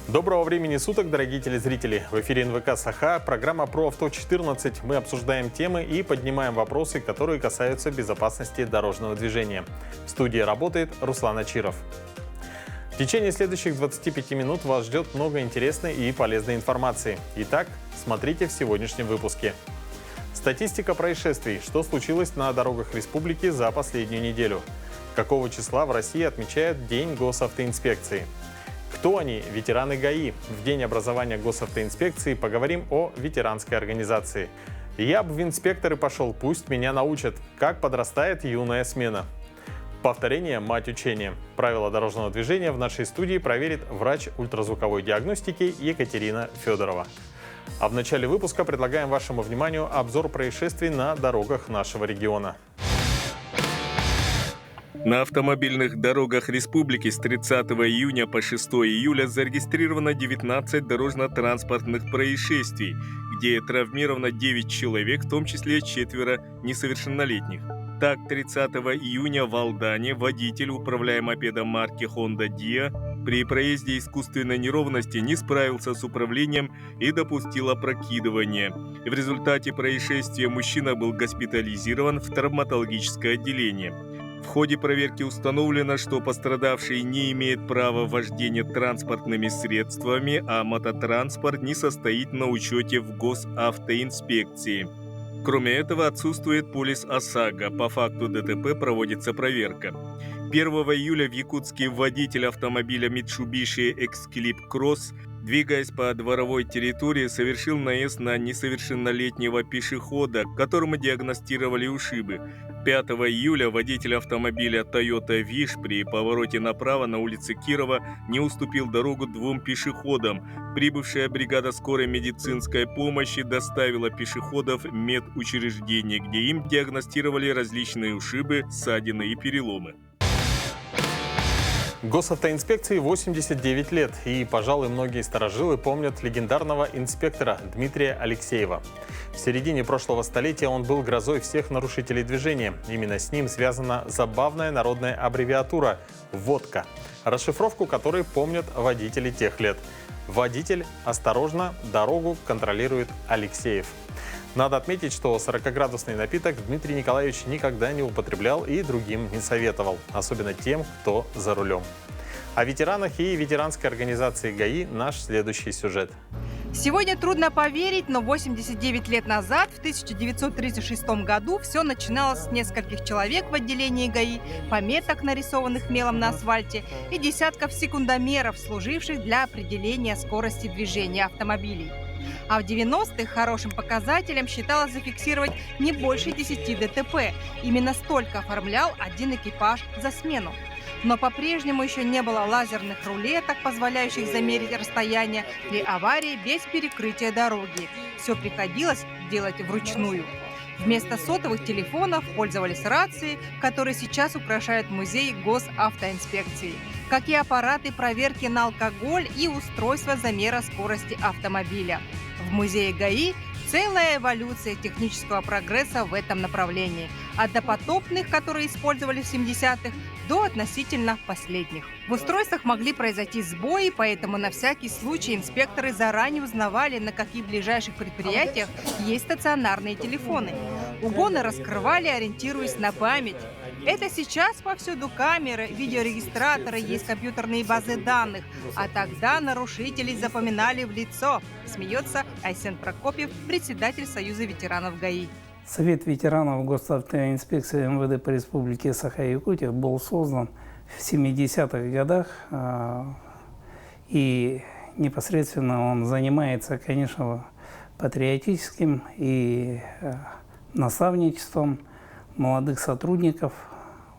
Доброго времени суток, дорогие телезрители! В эфире НВК «Саха», программа про авто 14. Мы обсуждаем темы и поднимаем вопросы, которые касаются безопасности дорожного движения. В студии работает Руслан Ачиров. В течение следующих 25 минут вас ждет много интересной и полезной информации. Итак, смотрите в сегодняшнем выпуске. Статистика происшествий. Что случилось на дорогах республики за последнюю неделю? Какого числа в России отмечают День госавтоинспекции? Кто они, ветераны ГАИ? В день образования госавтоинспекции поговорим о ветеранской организации. Я бы в инспекторы пошел, пусть меня научат, как подрастает юная смена. Повторение – мать учения. Правила дорожного движения в нашей студии проверит врач ультразвуковой диагностики Екатерина Федорова. А в начале выпуска предлагаем вашему вниманию обзор происшествий на дорогах нашего региона. На автомобильных дорогах республики с 30 июня по 6 июля зарегистрировано 19 дорожно-транспортных происшествий, где травмировано 9 человек, в том числе 4 несовершеннолетних. Так, 30 июня в Алдане водитель, управляя мопедом марки Honda Dia, при проезде искусственной неровности не справился с управлением и допустил опрокидывание. В результате происшествия мужчина был госпитализирован в травматологическое отделение. В ходе проверки установлено, что пострадавший не имеет права вождения транспортными средствами, а мототранспорт не состоит на учете в госавтоинспекции. Кроме этого, отсутствует полис ОСАГО. По факту ДТП проводится проверка. 1 июля в Якутске водитель автомобиля Mitsubishi X-Clip Cross, двигаясь по дворовой территории, совершил наезд на несовершеннолетнего пешехода, которому диагностировали ушибы. 5 июля водитель автомобиля Toyota Wish при повороте направо на улице Кирова не уступил дорогу двум пешеходам. Прибывшая бригада скорой медицинской помощи доставила пешеходов в медучреждение, где им диагностировали различные ушибы, ссадины и переломы. Госавтоинспекции 89 лет, и, пожалуй, многие старожилы помнят легендарного инспектора Дмитрия Алексеева. В середине прошлого столетия он был грозой всех нарушителей движения. Именно с ним связана забавная народная аббревиатура «ВОДКА», расшифровку которой помнят водители тех лет. Водитель осторожно, дорогу контролирует Алексеев. Надо отметить, что 40-градусный напиток Дмитрий Николаевич никогда не употреблял и другим не советовал, особенно тем, кто за рулем. О ветеранах и ветеранской организации ГАИ наш следующий сюжет. Сегодня трудно поверить, но 89 лет назад, в 1936 году, все начиналось с нескольких человек в отделении ГАИ, пометок, нарисованных мелом на асфальте, и десятков секундомеров, служивших для определения скорости движения автомобилей. А в 90-х хорошим показателем считалось зафиксировать не больше 10 ДТП. Именно столько оформлял один экипаж за смену. Но по-прежнему еще не было лазерных рулеток, позволяющих замерить расстояние при аварии без перекрытия дороги. Все приходилось делать вручную. Вместо сотовых телефонов пользовались рации, которые сейчас украшают музей госавтоинспекции, как и аппараты проверки на алкоголь и устройства замера скорости автомобиля. В музее ГАИ целая эволюция технического прогресса в этом направлении, от допотопных, которые использовали в 70-х, до относительно последних. В устройствах могли произойти сбои, поэтому на всякий случай инспекторы заранее узнавали, на каких ближайших предприятиях есть стационарные телефоны. Угоны раскрывали, ориентируясь на память. Это сейчас повсюду камеры, видеорегистраторы, есть компьютерные базы данных, а тогда нарушителей запоминали в лицо, смеется Айсен Прокопьев, председатель Союза ветеранов ГАИ. Совет ветеранов госавтоинспекции МВД по республике Саха-Якутия был создан в 70-х годах, и непосредственно он занимается, конечно, патриотическим и наставничеством молодых сотрудников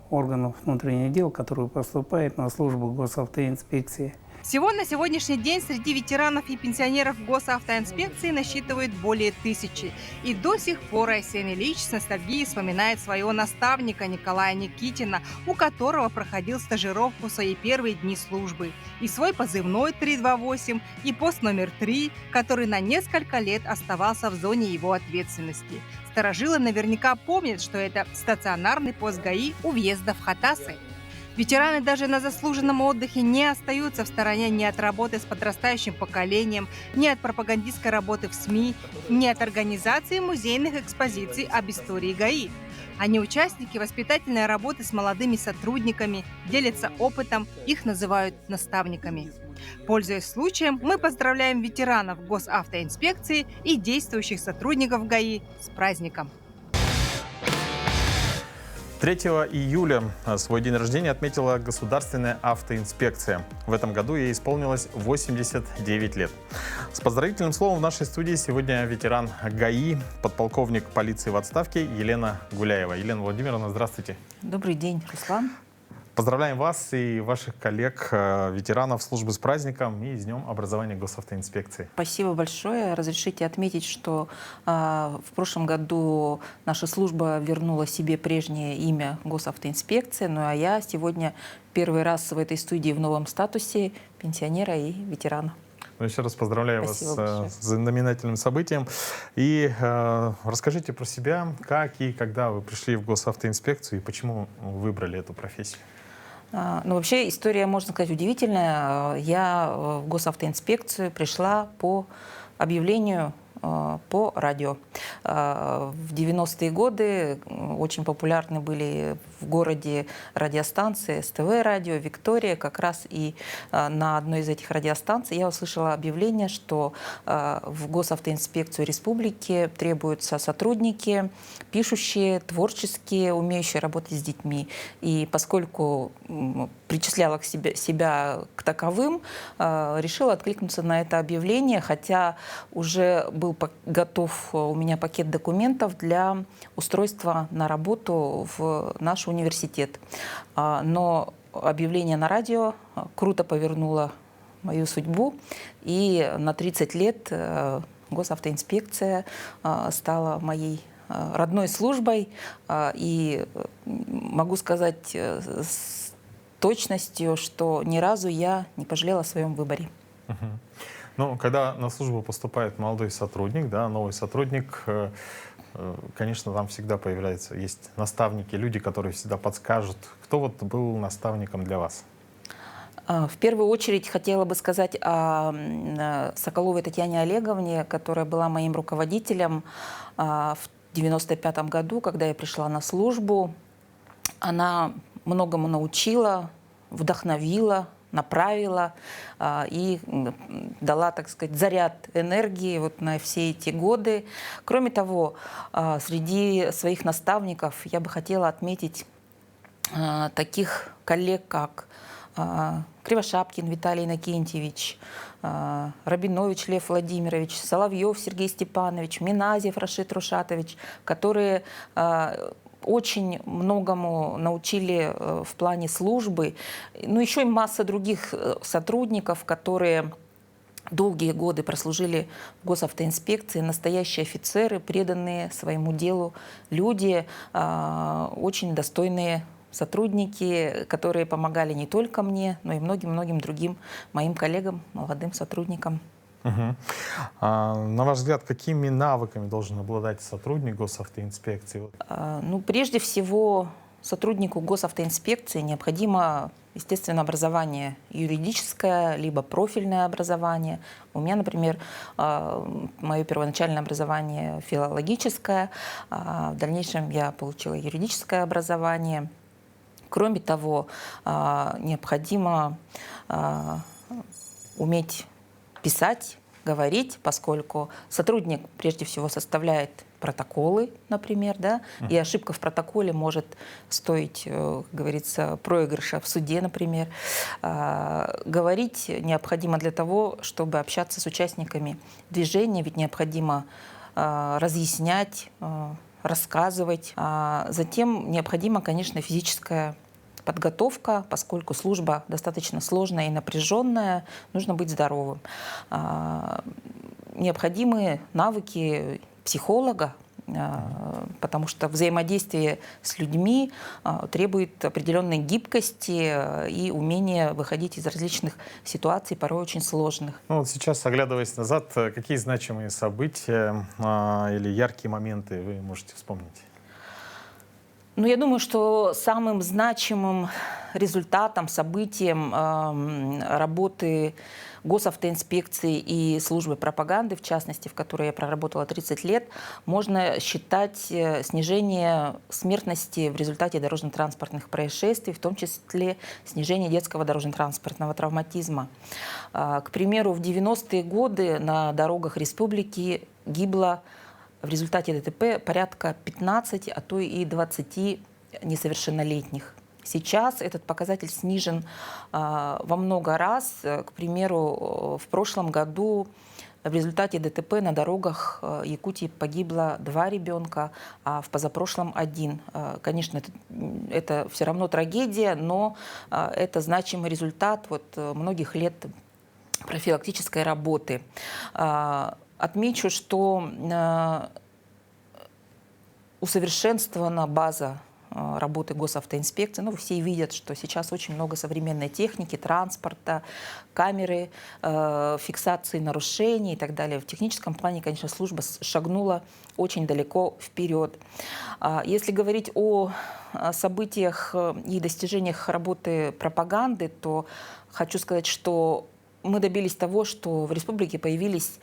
органов внутренних дел, которые поступают на службу госавтоинспекции. Всего на сегодняшний день среди ветеранов и пенсионеров госавтоинспекции насчитывает более 1000. И до сих пор Айсен Ильич с ностальгией вспоминает своего наставника Николая Никитина, у которого проходил стажировку в свои первые дни службы. И свой позывной 328, и пост номер 3, который на несколько лет оставался в зоне его ответственности. Старожилы наверняка помнят, что это стационарный пост ГАИ у въезда в Хатасы. Ветераны даже на заслуженном отдыхе не остаются в стороне ни от работы с подрастающим поколением, ни от пропагандистской работы в СМИ, ни от организации музейных экспозиций об истории ГАИ. Они участники воспитательной работы с молодыми сотрудниками, делятся опытом, их называют наставниками. Пользуясь случаем, мы поздравляем ветеранов госавтоинспекции и действующих сотрудников ГАИ с праздником. 3 июля свой день рождения отметила Государственная автоинспекция. В этом году ей исполнилось 89 лет. С поздравительным словом в нашей студии сегодня ветеран ГАИ, подполковник полиции в отставке Елена Гуляева. Елена Владимировна, здравствуйте. Добрый день, Руслан. Поздравляем вас и ваших коллег, ветеранов службы с праздником и с Днем образования Госавтоинспекции. Спасибо большое. Разрешите отметить, что в прошлом году наша служба вернула себе прежнее имя Госавтоинспекция, ну а я сегодня первый раз в этой студии в новом статусе пенсионера и ветерана. Ну, еще раз поздравляю Спасибо вас большое. с знаменательным событием. И расскажите про себя, как и когда вы пришли в Госавтоинспекцию и почему выбрали эту профессию. Ну, вообще история, можно сказать, удивительная. Я в Госавтоинспекцию пришла по объявлению по радио. В 90-е годы очень популярны были в городе радиостанции СТВ-радио, Виктория. Как раз и на одной из этих радиостанций я услышала объявление, что в Госавтоинспекцию республики требуются сотрудники, пишущие, творческие, умеющие работать с детьми. И поскольку причисляла себя к таковым, решила откликнуться на это объявление, хотя уже был готов у меня пакет документов для устройства на работу в наш университет. Но объявление на радио круто повернуло мою судьбу, и на 30 лет Госавтоинспекция стала моей родной службой, и могу сказать с точностью, что ни разу я не пожалела о своем выборе. Ну, когда на службу поступает молодой сотрудник, да, новый сотрудник, конечно, там всегда есть наставники, люди, которые всегда подскажут. Кто вот был наставником для вас? В первую очередь хотела бы сказать о Соколовой Татьяне Олеговне, которая была моим руководителем в 1995 году, когда я пришла на службу. Она многому научила, вдохновила, направила и дала, так сказать, заряд энергии вот на все эти годы. Кроме того, среди своих наставников я бы хотела отметить таких коллег, как Кривошапкин Виталий Иннокентьевич, Рабинович Лев Владимирович, Соловьев Сергей Степанович, Миназьев Рашид Рушатович, которые очень многому научили в плане службы. Ну, еще и масса других сотрудников, которые долгие годы прослужили в Госавтоинспекции, настоящие офицеры, преданные своему делу люди, очень достойные сотрудники, которые помогали не только мне, но и многим-многим другим моим коллегам, молодым сотрудникам. Угу. На ваш взгляд, какими навыками должен обладать сотрудник Госавтоинспекции? Ну, прежде всего, сотруднику Госавтоинспекции необходимо, естественно, образование юридическое, либо профильное образование. У меня, например, мое первоначальное образование филологическое, в дальнейшем я получила юридическое образование. Кроме того, необходимо уметь писать, говорить, поскольку сотрудник прежде всего составляет протоколы, например, да, и ошибка в протоколе может стоить, как говорится, проигрыша в суде, например. Говорить необходимо для того, чтобы общаться с участниками движения, ведь необходимо разъяснять, рассказывать. Затем необходима, конечно, физическая подготовка, поскольку служба достаточно сложная и напряженная, нужно быть здоровым. Необходимы навыки психолога, потому что взаимодействие с людьми требует определенной гибкости и умения выходить из различных ситуаций, порой очень сложных. Ну, вот сейчас, оглядываясь назад, какие значимые события или яркие моменты вы можете вспомнить? Ну, я думаю, что самым значимым результатом, событием работы госавтоинспекции и службы пропаганды, в частности, в которой я проработала 30 лет, можно считать снижение смертности в результате дорожно-транспортных происшествий, в том числе снижение детского дорожно-транспортного травматизма. К примеру, в 90-е годы на дорогах республики гибло в результате ДТП порядка 15, а то и 20 несовершеннолетних. Сейчас этот показатель снижен во много раз. К примеру, в прошлом году в результате ДТП на дорогах Якутии погибло 2 ребенка, а в позапрошлом 1. Конечно, это все равно трагедия, но это значимый результат многих лет профилактической работы. Отмечу, что усовершенствована база работы госавтоинспекции. Все видят, что сейчас очень много современной техники, транспорта, камеры, фиксации нарушений и так далее. В техническом плане, конечно, служба шагнула очень далеко вперед. Если говорить о событиях и достижениях работы пропаганды, то хочу сказать, что мы добились того, что в республике появились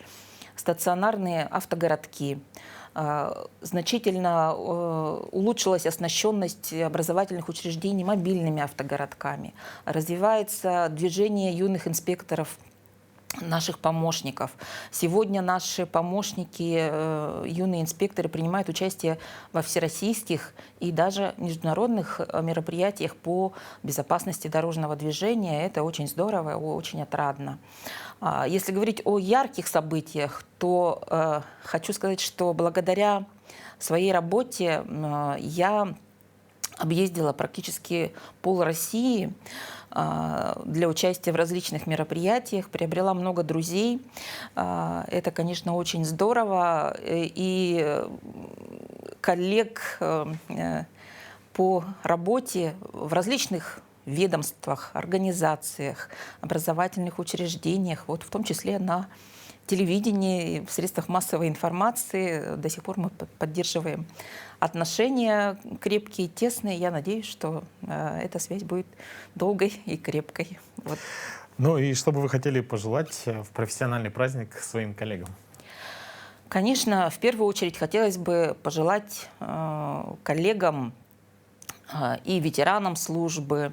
стационарные автогородки. Значительно улучшилась оснащенность образовательных учреждений мобильными автогородками. Развивается движение юных инспекторов, наших помощников. Сегодня наши помощники, юные инспекторы, принимают участие во всероссийских и даже международных мероприятиях по безопасности дорожного движения. Это очень здорово и очень отрадно. Если говорить о ярких событиях, то хочу сказать, что благодаря своей работе я объездила практически пол России для участия в различных мероприятиях, приобрела много друзей. Это, конечно, очень здорово. И коллег по работе в различных ведомствах, организациях, образовательных учреждениях, в том числе на телевидении, в средствах массовой информации. До сих пор мы поддерживаем отношения крепкие, тесные. Я надеюсь, что эта связь будет долгой и крепкой. И что бы вы хотели пожелать в профессиональный праздник своим коллегам? Конечно, в первую очередь хотелось бы пожелать коллегам и ветеранам службы,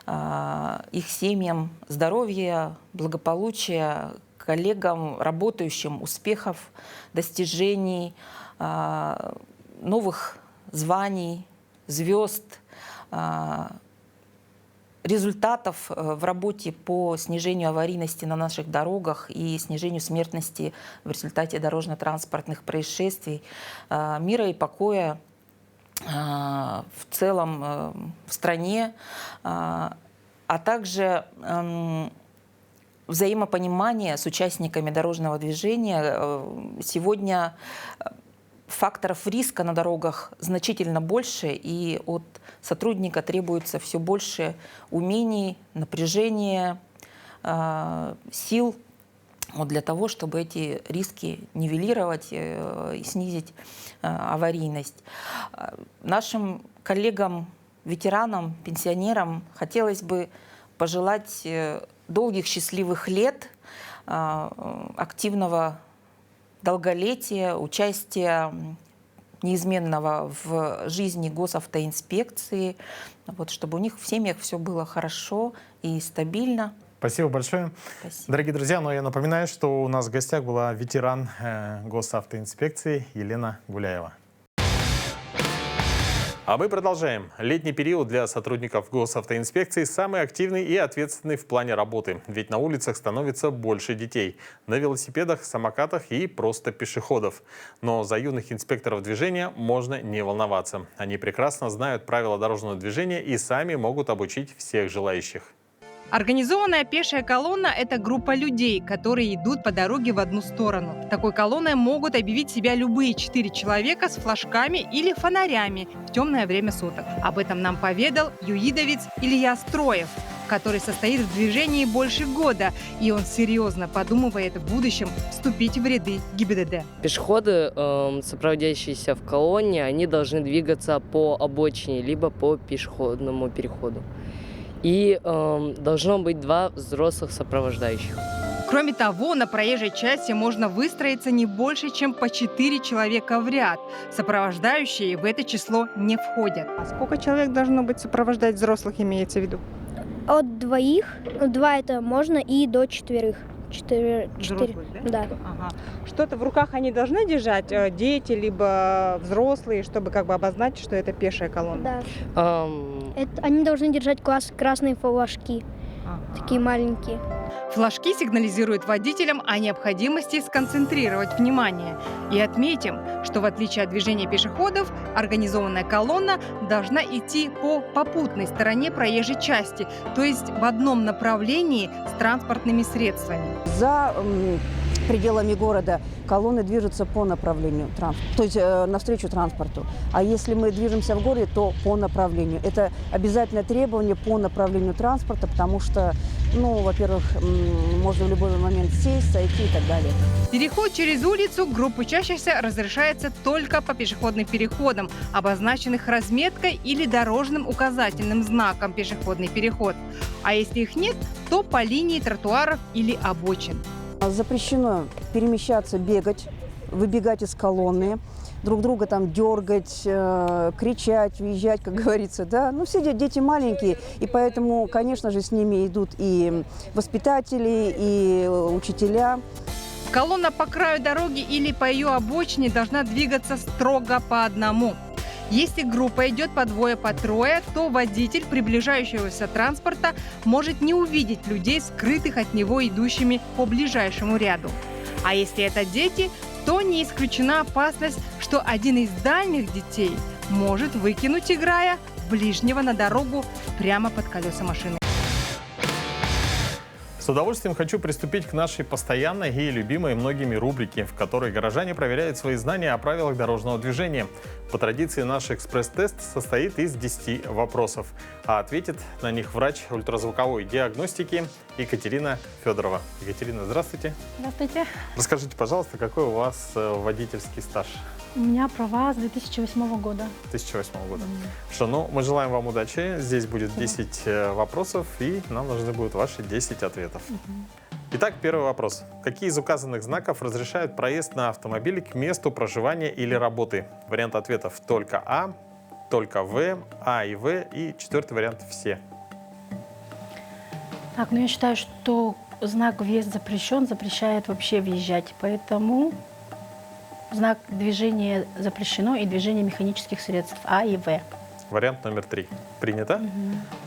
их семьям здоровья, благополучия, коллегам, работающим, успехов, достижений, новых званий, звезд, результатов в работе по снижению аварийности на наших дорогах и снижению смертности в результате дорожно-транспортных происшествий, мира и покоя в целом в стране, а также взаимопонимание с участниками дорожного движения. Сегодня факторов риска на дорогах значительно больше, и от сотрудника требуется все больше умений, напряжения, сил для того, чтобы эти риски нивелировать и снизить аварийность. Нашим коллегам, ветеранам, пенсионерам хотелось бы пожелать долгих счастливых лет, активного долголетия, участия неизменного в жизни госавтоинспекции, чтобы у них в семьях все было хорошо и стабильно. Спасибо большое. Спасибо. Дорогие друзья, я напоминаю, что у нас в гостях была ветеран госавтоинспекции Елена Гуляева. А мы продолжаем. Летний период для сотрудников госавтоинспекции самый активный и ответственный в плане работы. Ведь на улицах становится больше детей. На велосипедах, самокатах и просто пешеходов. Но за юных инспекторов движения можно не волноваться. Они прекрасно знают правила дорожного движения и сами могут обучить всех желающих. Организованная пешая колонна – это группа людей, которые идут по дороге в одну сторону. Такой колонной могут объявить себя любые 4 человека с флажками или фонарями в темное время суток. Об этом нам поведал юидовец Илья Строев, который состоит в движении больше года, и он серьезно подумывает в будущем вступить в ряды ГИБДД. Пешеходы, сопровождающиеся в колонне, они должны двигаться по обочине, либо по пешеходному переходу. и должно быть 2 взрослых сопровождающих. Кроме того, на проезжей части можно выстроиться не больше, чем по 4 человека в ряд. Сопровождающие в это число не входят. А сколько человек должно быть сопровождать взрослых, имеется в виду? От 2, 2 это можно, и до 4. 4. Взрослых, да? Да. Ага. Что-то в руках они должны держать, дети, либо взрослые, чтобы как бы обозначить, что это пешая колонна? Да. Они должны держать красные флажки, такие маленькие. Флажки сигнализируют водителям о необходимости сконцентрировать внимание. И отметим, что в отличие от движения пешеходов, организованная колонна должна идти по попутной стороне проезжей части, то есть в одном направлении с транспортными средствами. За пределами города колонны движутся по направлению транспорта, то есть навстречу транспорту. А если мы движемся в городе, то по направлению. Это обязательное требование по направлению транспорта, потому что, во-первых, можно в любой момент сесть, сойти и так далее. Переход через улицу группе учащихся разрешается только по пешеходным переходам, обозначенных разметкой или дорожным указательным знаком «Пешеходный переход». А если их нет, то по линии тротуаров или обочин. Запрещено перемещаться, бегать, выбегать из колонны, друг друга там дергать, кричать, визжать, как говорится, да. Все дети маленькие, и поэтому, конечно же, с ними идут и воспитатели, и учителя. Колонна по краю дороги или по ее обочине должна двигаться строго по одному. Если группа идет по 2, по 3, то водитель приближающегося транспорта может не увидеть людей, скрытых от него идущими по ближайшему ряду. А если это дети, то не исключена опасность, что один из дальних детей может выкинуть, играя, ближнего на дорогу прямо под колеса машины. С удовольствием хочу приступить к нашей постоянной и любимой многими рубрике, в которой горожане проверяют свои знания о правилах дорожного движения. По традиции наш экспресс-тест состоит из 10 вопросов, а ответит на них врач ультразвуковой диагностики Екатерина Федорова. Екатерина, здравствуйте. Здравствуйте. Расскажите, пожалуйста, какой у вас водительский стаж? У меня права с 2008 года. 2008 года. Хорошо, мы желаем вам удачи. Здесь будет 10 вопросов, и нам нужны будут ваши 10 ответов. Итак, первый вопрос. Какие из указанных знаков разрешают проезд на автомобиле к месту проживания или работы? Вариант ответов только А, только В, А и В, и 4-й вариант все. Так, я считаю, что знак «въезд запрещен» запрещает вообще въезжать, поэтому знак «движение запрещено» и «движение механических средств» А и В. Вариант номер 3. Принято.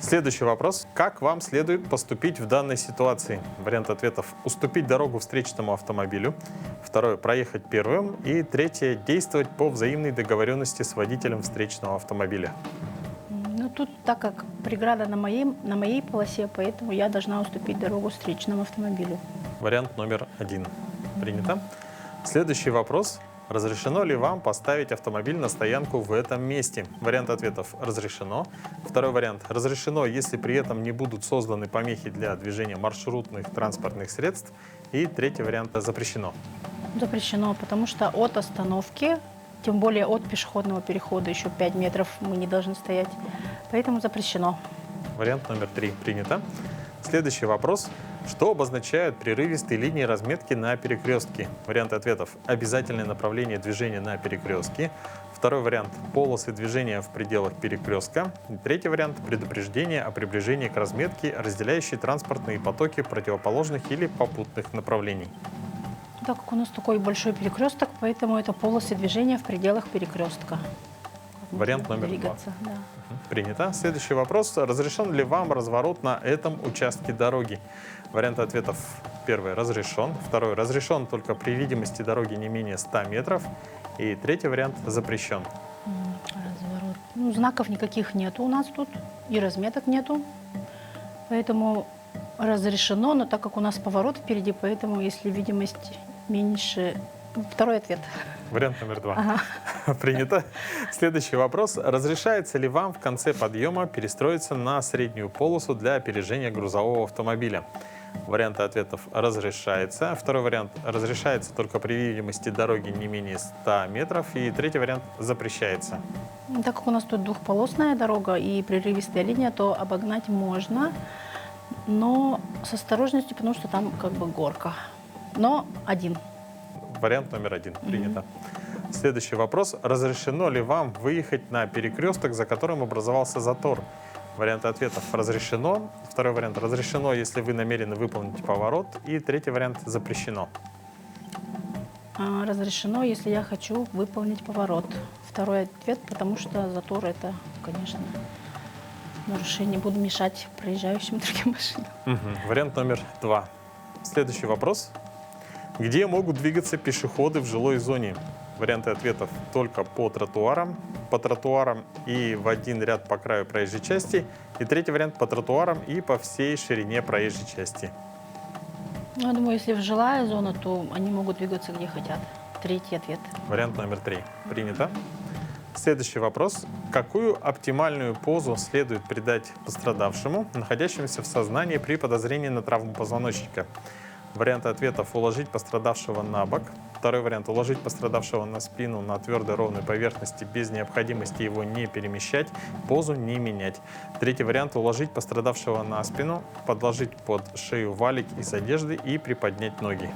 Следующий вопрос. Как вам следует поступить в данной ситуации? Вариант ответов: уступить дорогу встречному автомобилю. 2. Проехать первым. И 3. Действовать по взаимной договоренности с водителем встречного автомобиля. Тут, так как преграда на моей полосе, поэтому я должна уступить дорогу встречному автомобилю. Вариант номер 1. Принято. Следующий вопрос. Разрешено ли вам поставить автомобиль на стоянку в этом месте? Вариант ответов: разрешено. 2 вариант: разрешено, если при этом не будут созданы помехи для движения маршрутных транспортных средств. И 3 вариант: запрещено. Запрещено, потому что от остановки, тем более от пешеходного перехода, еще 5 метров мы не должны стоять. Поэтому запрещено. Вариант номер 3. Принято. Следующий вопрос. Что обозначают прерывистые линии разметки на перекрестке? Варианты ответов: обязательное направление движения на перекрестке. 2 вариант: полосы движения в пределах перекрестка. 3 вариант: предупреждение о приближении к разметке, разделяющей транспортные потоки противоположных или попутных направлений. Так как у нас такой большой перекресток, поэтому это полосы движения в пределах перекрестка. Вариант номер 2. Да. Принято. Следующий вопрос. Разрешен ли вам разворот на этом участке дороги? Варианты ответов: 1. разрешен. 2. разрешен только при видимости дороги не менее 100 метров. И 3 вариант: запрещен. Разворот. Знаков никаких нету у нас тут, и разметок нету. Поэтому разрешено, но так как у нас поворот впереди, поэтому если видимость меньше... 2 ответ. Вариант номер 2. Принято. Следующий вопрос. Разрешается ли вам в конце подъема перестроиться на среднюю полосу для опережения грузового автомобиля? Варианты ответов: разрешается. Второй вариант: разрешается только при видимости дороги не менее 100 метров. И третий вариант: запрещается. Так как у нас тут двухполосная дорога и прерывистая линия, то обогнать можно, но с осторожностью, потому что там как бы горка. Но один. Вариант номер 1. Принято. Следующий вопрос. Разрешено ли вам выехать на перекресток, за которым образовался затор? Варианты ответов: разрешено. Второй вариант: разрешено, если вы намерены выполнить поворот. И третий вариант: запрещено. Разрешено, если я хочу выполнить поворот. Второй ответ, потому что затор — это, конечно, нарушение. Буду мешать проезжающим другим машинам. Вариант номер 2. Следующий вопрос. Где могут двигаться пешеходы в жилой зоне? Варианты ответов: только по тротуарам и в один ряд по краю проезжей части. И третий вариант: по тротуарам и по всей ширине проезжей части. Ну, я думаю, если в жилая зона, то они могут двигаться где хотят. Третий ответ. Вариант номер 3. Принято. Следующий вопрос. Какую оптимальную позу следует придать пострадавшему, находящемуся в сознании при подозрении на травму позвоночника? Варианты ответов: уложить пострадавшего на бок. Второй вариант: уложить пострадавшего на спину на твердой ровной поверхности без необходимости его не перемещать, позу не менять. Третий вариант: уложить пострадавшего на спину, подложить под шею валик из одежды и приподнять ноги.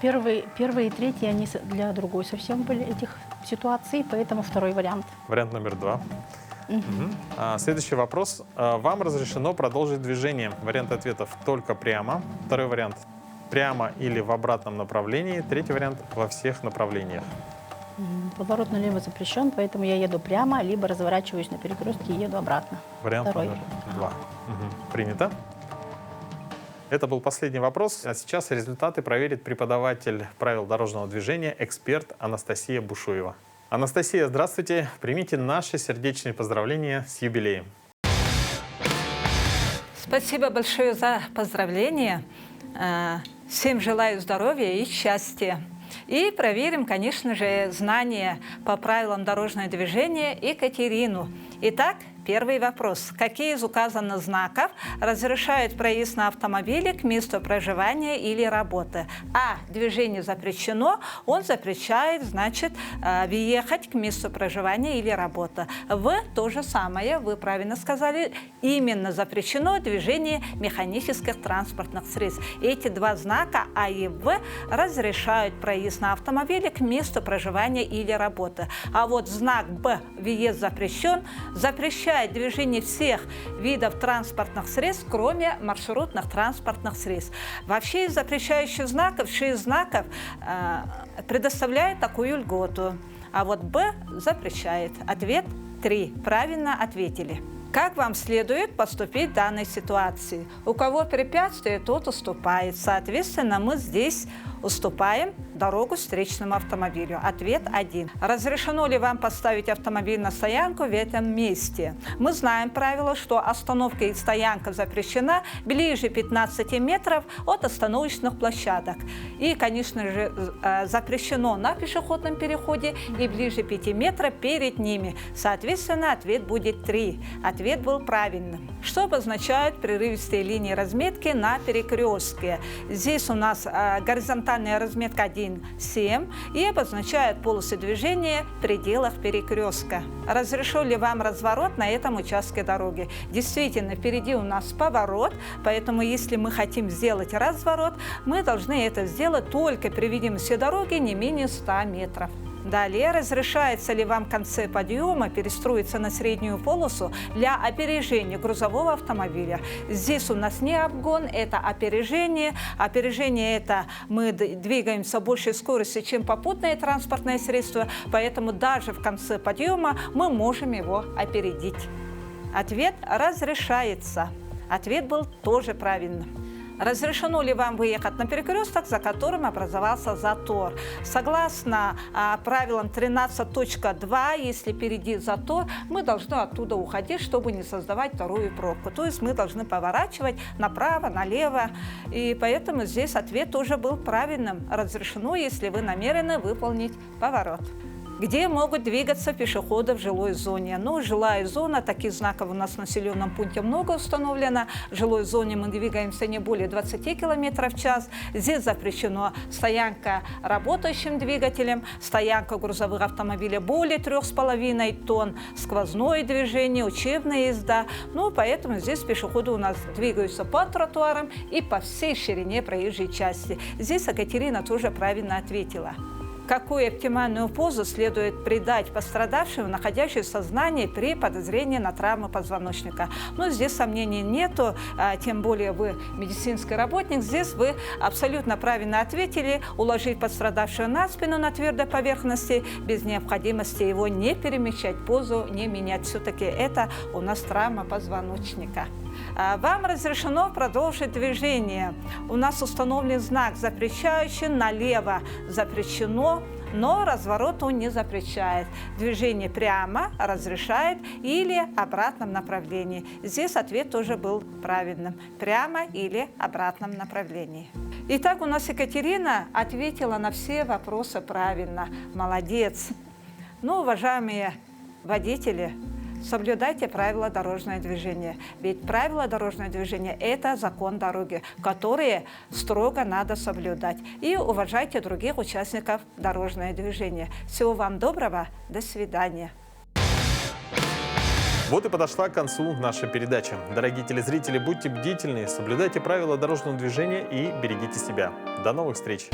Первый и третий, они для другой совсем были этих ситуаций, поэтому второй вариант. Вариант номер 2. Следующий вопрос. Вам разрешено продолжить движение. Варианты ответов: только прямо. Второй вариант: прямо или в обратном направлении. Третий вариант: во всех направлениях. Поворот налево запрещен, поэтому я еду прямо, либо разворачиваюсь на перекрестке и еду обратно. Вариант Второй. номер 2. Принято. Это был последний вопрос. А сейчас результаты проверит преподаватель правил дорожного движения, эксперт Анастасия Бушуева. Анастасия, здравствуйте. Примите наши сердечные поздравления с юбилеем. Спасибо большое за поздравления. Всем желаю здоровья и счастья. И проверим, конечно же, знания по правилам дорожного движения Екатерину. Итак, первый вопрос. Какие из указанных знаков разрешают проезд на автомобиле к месту проживания или работы? А. Движение запрещено. Он запрещает, значит, въехать к месту проживания или работы. В. То же самое. Вы правильно сказали. Именно запрещено движение механических транспортных средств. Эти два знака А и В разрешают проезд на автомобиле к месту проживания или работы. А вот знак Б. Въезд запрещен. Запрещает движение всех видов транспортных средств, кроме маршрутных транспортных средств. Вообще из запрещающих знаков 6 знаков предоставляет такую льготу. А вот Б запрещает. Ответ 3. Правильно ответили. Как вам следует поступить в данной ситуации? У кого препятствие, тот уступает. Соответственно, мы здесь уступаем дорогу встречному автомобилю. Ответ 1. Разрешено ли вам поставить автомобиль на стоянку в этом месте? Мы знаем правило, что остановка и стоянка запрещена ближе 15 метров от остановочных площадок. И, конечно же, запрещено на пешеходном переходе и ближе 5 метров перед ними. Соответственно, ответ будет 3. Ответ был правильным. Что обозначают прерывистые линии разметки на перекрестке? Здесь у нас горизонтальная разметка 1,7 и обозначает полосы движения в пределах перекрестка. Разрешен ли вам разворот на этом участке дороги? Действительно, впереди у нас поворот, поэтому если мы хотим сделать разворот, мы должны это сделать только при видимости дороги не менее 100 метров. Далее, разрешается ли вам в конце подъема перестроиться на среднюю полосу для опережения грузового автомобиля? Здесь у нас не обгон, это опережение. Опережение – это мы двигаемся большей скоростью, чем попутное транспортное средство, поэтому даже в конце подъема мы можем его опередить. Ответ – разрешается. Ответ был тоже правильным. Разрешено ли вам выехать на перекресток, за которым образовался затор? Согласно правилам 13.2, если впереди затор, мы должны оттуда уходить, чтобы не создавать вторую пробку. То есть мы должны поворачивать направо, налево. И поэтому здесь ответ тоже был правильным. Разрешено, если вы намерены выполнить поворот. где могут двигаться пешеходы в жилой зоне. Ну, жилая зона, таких знаков у нас в населенном пункте много установлено. В жилой зоне мы двигаемся не более 20 км в час. Здесь запрещено стоянка работающим двигателем, стоянка грузовых автомобилей более 3,5 тонн, сквозное движение, учебная езда. Ну, поэтому здесь пешеходы у нас двигаются по тротуарам и по всей ширине проезжей части. Здесь Екатерина тоже правильно ответила. Какую оптимальную позу следует придать пострадавшему, находящемуся в сознании при подозрении на травму позвоночника? Ну, здесь сомнений нету, тем более вы медицинский работник. Здесь вы абсолютно правильно ответили: уложить пострадавшего на спину на твердой поверхности, без необходимости его не перемещать, позу не менять. Все-таки это у нас травма позвоночника. Вам разрешено продолжить движение. У нас установлен знак, запрещающий налево. Запрещено, но развороту не запрещает. Движение прямо разрешает или обратном направлении. Здесь ответ тоже был правильным. Прямо или обратном направлении. Итак, у нас Екатерина ответила на все вопросы правильно. Молодец. Ну, уважаемые водители, соблюдайте правила дорожного движения. Ведь правила дорожного движения – это закон дороги, которые строго надо соблюдать. И уважайте других участников дорожного движения. Всего вам доброго. До свидания. Вот и подошла к концу наша передача. Дорогие телезрители, будьте бдительны, соблюдайте правила дорожного движения и берегите себя. До новых встреч!